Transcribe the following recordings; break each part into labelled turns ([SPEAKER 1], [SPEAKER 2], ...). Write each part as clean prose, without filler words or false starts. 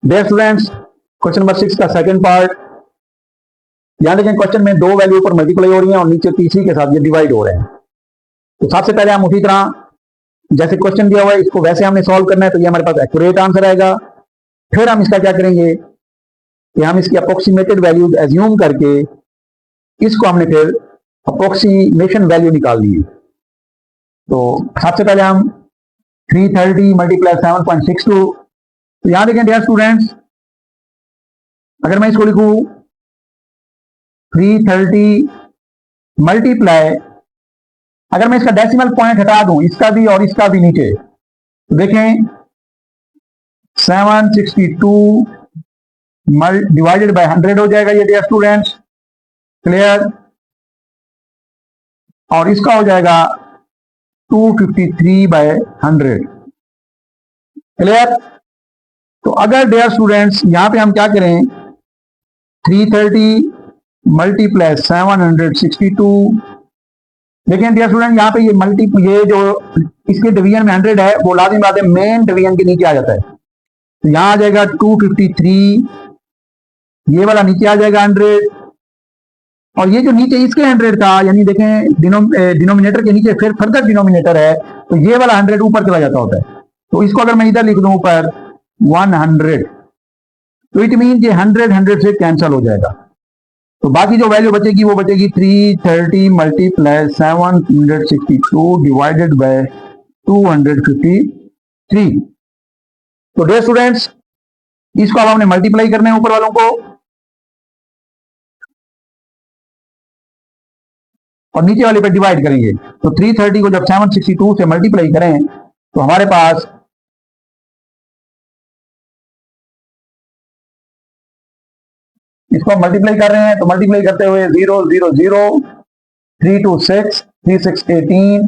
[SPEAKER 1] Dear students, question number 6 का second part. यहां देखें, क्वेश्चन में दो वैल्यू पर मल्टीप्लाई हो रही हैं और नीचे तीसरी के साथ ये डिवाइड हो रहे हैं। तो सबसे पहले हम उसी तरह जैसे क्वेश्चन दिया हुआ है इसको वैसे हमने सॉल्व करना है, तो ये हमारे पास एक्यूरेट आंसर आएगा। फिर हम इसका क्या करेंगे कि हम इसकी अप्रोक्सीमेटेड वैल्यूज एज्यूम करके इसको हमने फिर अप्रोक्सीमेशन वैल्यू निकाल ली। तो सबसे पहले हम 330 मल्टीप्लाई 7.62, तो यहां देखें डियर स्टूडेंट्स, अगर मैं इसको लिखूं 330 मल्टीप्लाई, अगर मैं इसका डेसिमल पॉइंट हटा दूं, इसका भी और इसका भी नीचे, तो देखें 762 डिवाइडेड बाय 100 हो जाएगा ये डियर स्टूडेंट्स, क्लियर। और इसका हो जाएगा 253 बाय 100, क्लियर। तो अगर डियर स्टूडेंट्स यहां पे हम क्या करें, 330 मल्टीप्लाई 762, लेकिन डियर स्टूडेंट यहाँ पे ये जो इसके डिवीजन में 100 है वो लाजिम बात है मेन डिवीजन के नीचे आ जाता है। तो यहां आ जाएगा 253, ये वाला नीचे आ जाएगा 100, और ये जो नीचे इसके 100 था, यानी देखें डिनोमिनेटर के नीचे फिर फर्दर डिनोमिनेटर है, तो ये वाला 100 ऊपर चला जाता होता है। तो इसको अगर मैं इधर लिख दूं ऊपर 100, तो इट मीन ये 100 से कैंसिल हो जाएगा। तो बाकी जो वैल्यू बचेगी वो बचेगी 330 मल्टीप्लाई 762 डिवाइडेड बाय 253। तो डियर स्टूडेंट्स, इसको अब हमने मल्टीप्लाई करना है ऊपर वालों को, और नीचे वाले पे डिवाइड करेंगे। तो 330 को जब 762 से मल्टीप्लाई करें तो हमारे पास इसको मल्टीप्लाई कर रहे हैं, तो मल्टीप्लाई करते हुए 0 0 0 3 2 6 3 6 18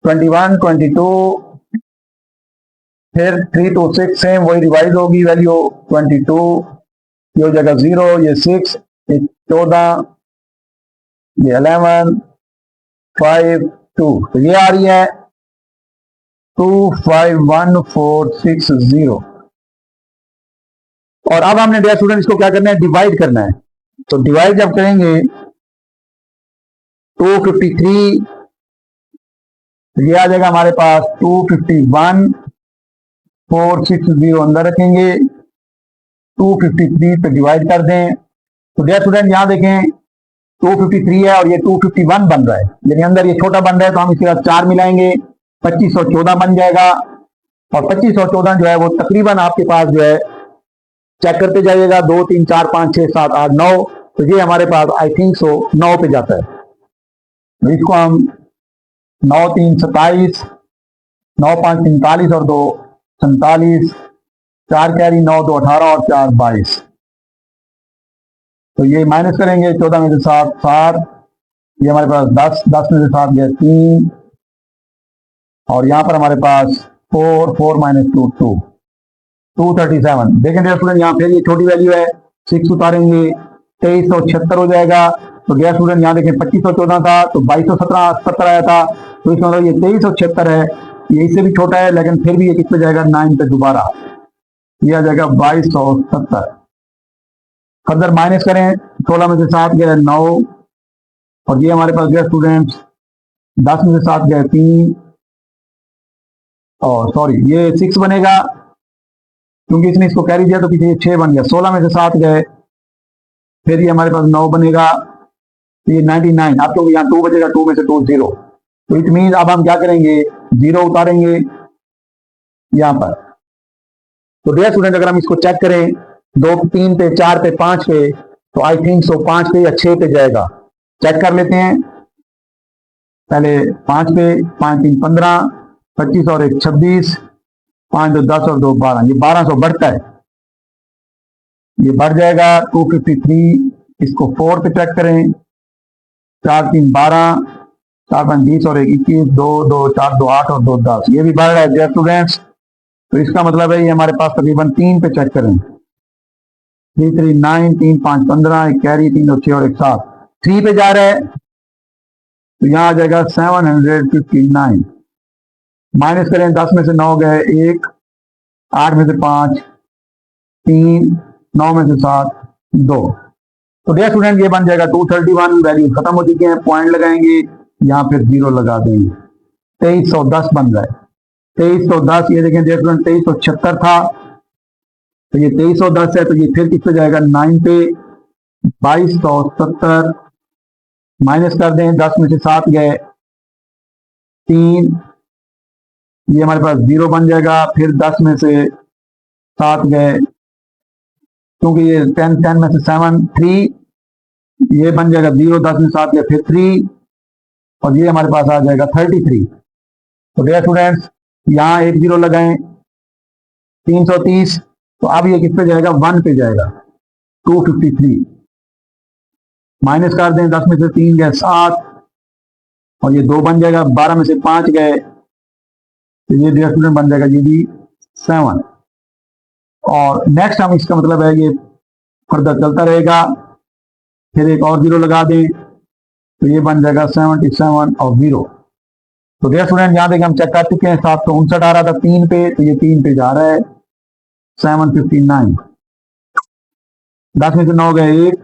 [SPEAKER 1] 21 22, फिर 3 2 6 सेम वही रिवाइज होगी वैल्यू 22, ये हो जाएगा 0, ये 6, ये 14, ये 11 5 2, तो ये आ रही है 251460। और अब हमने डियर स्टूडेंट इसको क्या करना है, डिवाइड करना है। तो डिवाइड जब करेंगे 253, ये आ जाएगा हमारे पास 251460, अंदर रखेंगे 253 पे डिवाइड कर दें। तो डियर स्टूडेंट यहां देखें 253 है और ये 251 बन रहा है, यानी अंदर ये छोटा बन रहा है, तो हम इसके साथ 4 मिलाएंगे 2514 बन जाएगा। और 2514 जो है वो तकरीबन आपके पास जो है चेक करते जाइएगा 2 3 4 5 6 7 8 9, तो ये हमारे पास आई थिंक सो 9 पे जाता है। तो इसको हम 9 3 27, 9 5 43 और 2 47, 4 कैरी 9 2 18 और 4 22, तो ये माइनस करेंगे 14 में से 7 7, ये हमारे पास 10 10 में से 7 गया 3, और यहां पर हमारे पास 4 4 माइनस 2 2 237। देखें डियर स्टूडेंट यहाँ फिर ये छोटी वैल्यू है, 6 उतारेंगे 2376 हो जाएगा। तो डियर स्टूडेंट यहाँ देखें 2514 था तो 2217 आया था, तो इसका मतलब ये 2376 है, ये इससे भी छोटा है, लेकिन फिर भी ये किस पे जाएगा 9 पे दोबारा, ये आ जाएगा 2270। फर्दर माइनस करें, 16 में से 7 गया 9, और ये हमारे पास डियर स्टूडेंट्स 10 में से 7 गया 3, और सॉरी ये 6 बनेगा क्योंकि इसने इसको कैरी दिया, तो पीछे 6 बन गया। 16 में से 7 गए, फिर ये हमारे पास 9 बनेगा, तो ये 99। अब तो यहाँ 2 बचेगा, 2 में से 2 0, तो इट मीन अब हम क्या करेंगे 0 उतारेंगे यहां पर। तो डियर स्टूडेंट अगर हम इसको चेक करें 2 3 पे 4 पे 5 पे, तो आई थिंक सो 5 पे या 6 पे जाएगा। चेक कर लेते हैं पहले 5 पे, 5 3 15, 25 और 1 26, 5 2 10 और 2 12, ये 1200 बढ़ता है, ये बढ़ जाएगा 253। इसको 4 पे चेक करें, 4 3 12, 4 5 20 और 1 21, 2 2 4 2 8 और 2 10, ये भी बढ़ रहा है डियर स्टूडेंट्स। तो इसका मतलब है ये हमारे पास तकरीबन 3 पे चेक करें, 3 3 9, 3 5 15, एक कैरी 3 और 6 और 1 7, 3 पे जा रहा है, तो यहां आ जाएगा 759। माइनस करें, 10 में से 9 गए 1, 8 में से 5, 3, 9 में से 7, 2। तो डियर स्टूडेंट ये बन जाएगा 231। वैल्यू खत्म हो चुके हैं, पॉइंट लगाएंगे, यहाँ फिर 0 लगा देंगे, 2310 बन जाए। 2310, ये देखें डियर स्टूडेंट 2376 था, तो ये 2310 है, तो ये फिर किस पे जाएगा 9 पे, 2270 माइनस कर दें, 10 में से 7 गए, 3, ये हमारे पास 0 बन जाएगा, फिर 10 में से 7 गए, क्योंकि ये 10 में से 7, 3, ये बन जाएगा 0, 10 में 7 गए, फिर 3, और ये हमारे पास आ जाएगा 33। तो डियर स्टूडेंट्स यहाँ एक 0 लगाएं, 330, तो अब ये किस पे जाएगा 1 पे जाएगा, 253 माइनस कर दें, 10 में से 3 गए 7, और ये 2 बन जाएगा, 12 में से 5 गए, तो ये डियर स्टूडेंट बन जाएगा ये भी 7। और नेक्स्ट हम इसका मतलब है ये फर्दर चलता रहेगा, फिर एक और 0 लगा दें, तो ये बन जाएगा 77 और 0। तो डियर स्टूडेंट यहाँ देखिए हम चेक कर चुके हैं, 759 आ रहा था 3 पे, तो ये 3 पे जा रहा है, 759। 10 में से 9 गए 1,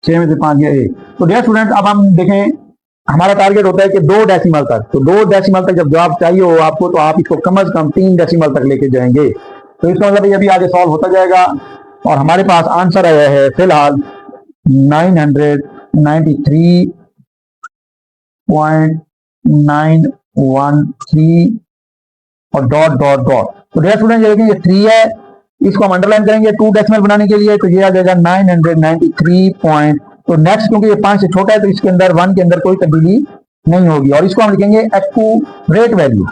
[SPEAKER 1] 6 में से 5 गए 1। तो डियर स्टूडेंट अब हम देखें, हमारा टारगेट होता है कि 2 डेसिमल तक, तो 2 डेसिमल तक जब जवाब चाहिए हो आपको, तो आप इसको कम से कम 3 डेसिमल तक लेके जाएंगे। तो इसका मतलब ये भी आगे सॉल्व होता जाएगा, और हमारे पास आंसर आया है फिलहाल 993.913 और डॉट डॉट डॉट। तो डियर स्टूडेंट ये देखिए ये 3 है, इसको हम अंडरलाइन करेंगे 2 डेसिमल बनाने के लिए, तो ये आ जाएगा 993 तो नेक्स्ट क्योंकि ये 5 से छोटा है, तो इसके अंदर 1 के अंदर कोई तब्दीली नहीं होगी, और इसको हम लिखेंगे accurate value,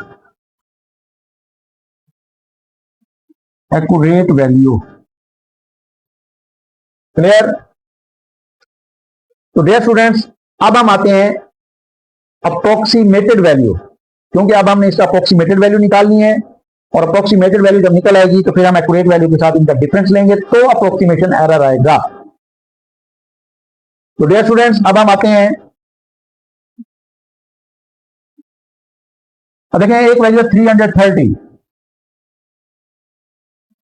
[SPEAKER 1] accurate value. Clear? तो डियर स्टूडेंट्स अब हम आते हैं अप्रोक्सीमेटेड वैल्यू, क्योंकि अब हमने इसका अप्रोक्सीमेटेड वैल्यू निकालनी है, और अप्रोक्सीमेटेड वैल्यू जब निकल आएगी तो फिर हम एक्यूरेट वैल्यू के साथ इनका डिफरेंस लेंगे, तो अप्रोक्सीमेशन एरर आएगा। तो डियर स्टूडेंट्स अब हम आते हैं, देखें एक वैल्यू 330,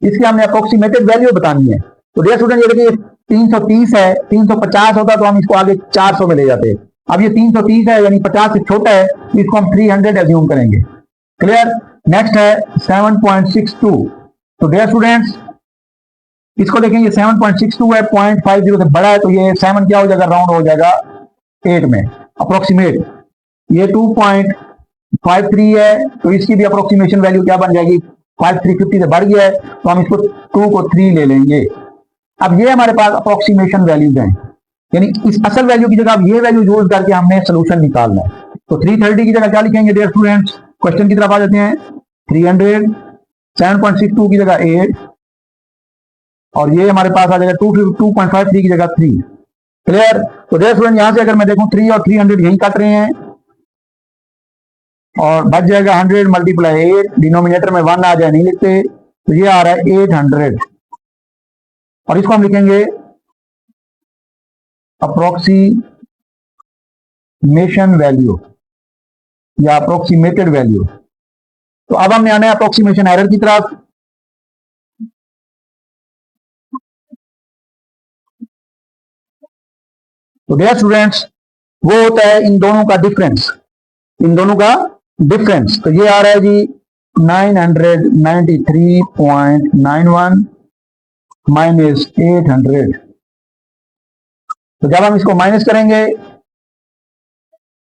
[SPEAKER 1] इसकी हमने अप्रोक्सीमेटेड वैल्यू बतानी है। तो डियर स्टूडेंट ये देखिए 330 है, 350 होता तो हम इसको आगे 400 में ले जाते, अब ये 330 है यानी 50 से छोटा है, तो इसको हम 300 एज्यूम करेंगे। क्लियर? नेक्स्ट है 7.62। तो डियर स्टूडेंट्स इसको देखेंगे 7.62 है, 0.50 से बड़ा है, तो ये 7 क्या हो जाएगा, राउंड हो जाएगा 8 में, अप्रोक्सीमेट। ये 2.53 है, तो इसकी भी अप्रोक्सीमेशन वैल्यू क्या बन जाएगी, 350 से बढ़ गया है, तो हम इसको 2 को 3 ले लेंगे। अब ये हमारे पास अप्रोक्सीमेशन वैल्यूज हैं, यानी इस असल वैल्यू की जगह अब ये वैल्यू यूज करके हमने सोल्यूशन निकालना है। तो 330 की जगह क्या लिखेंगे डियर स्टूडेंट्स, क्वेश्चन की तरफ आ जाते हैं। 300, 7.62 की जगह 8, और ये हमारे पास आ जाएगा 2.53 की जगह 3। क्लियर? तो डियर स्टूडेंट यहां से अगर मैं देखूं 3 और 300 यही कट रहे हैं, और बच जाएगा 100 मल्टीप्लाई 8, डिनोमिनेटर में 1 आ जाए नहीं लिखते, तो ये आ रहा है 800, और इसको हम लिखेंगे अप्रोक्सीमेशन वैल्यू या अप्रोक्सीमेटेड वैल्यू। तो अब हमने आना है अप्रोक्सीमेशन एरर की तरफ। तो डियर स्टूडेंट्स वो होता है इन दोनों का डिफरेंस, इन दोनों का डिफरेंस। तो ये आ रहा है जी 993.91 माइनस 800। तो जब हम इसको माइनस करेंगे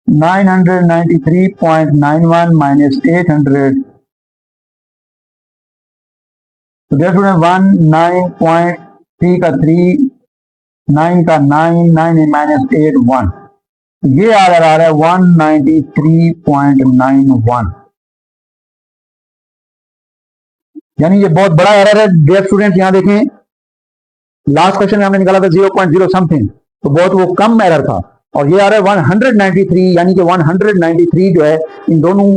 [SPEAKER 1] 993.91 माइनस 800, तो डियर स्टूडेंट 19.3 का 3, 9 का 9, 9 माइनस 8 1, ये आ रहा है 193.91, यानी ये बहुत बड़ा एरर है डियर स्टूडेंट। यहां देखें लास्ट क्वेश्चन में हमने निकाला था 0.0 समथिंग, तो बहुत वो कम एरर था, और ये आ रहा है 193, यानी कि 193 जो है इन दोनों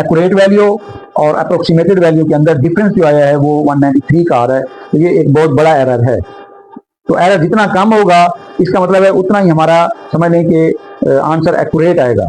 [SPEAKER 1] एक्यूरेट वैल्यू और अप्रोक्सीमेटेड वैल्यू के अंदर डिफरेंस जो आया है वो 193 का आ रहा है, तो ये एक बहुत बड़ा एरर है। तो एरर जितना कम होगा इसका मतलब है उतना ही हमारा समझ लें कि आंसर एक्यूरेट आएगा।